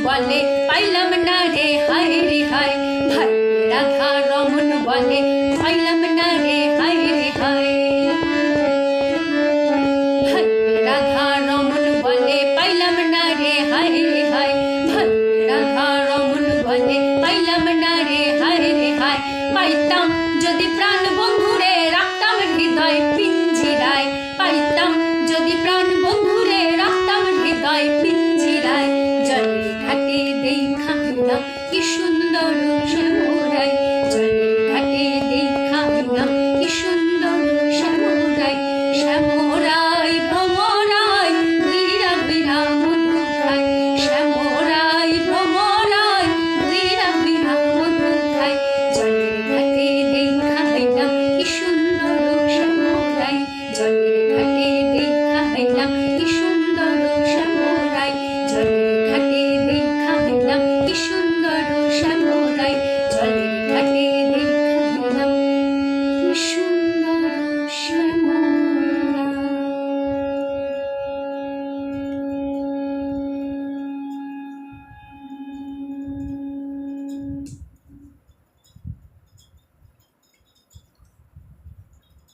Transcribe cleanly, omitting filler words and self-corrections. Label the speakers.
Speaker 1: বলে পাইলাম না রে হায় রে হায়, ভাই রাধা রমন বলে পাইলাম না রে হায় রে হায়। ভাই রাধা রমন বলে পাইলাম না রে হায় রে হায়, ভাই রাধা রমন বলে পাইলাম না রে হায় রে হায়। পাইতাম যদি প্রাণ বন্ধুরে রাখতাম হৃদয় পিঞ্জিরায়, পাইতাম যদি প্রাণ বন্ধুরে রাখতাম হৃদয় পিঞ্জিরায়। জলের ঘাটে দেখা হইলাম কি সুন্দর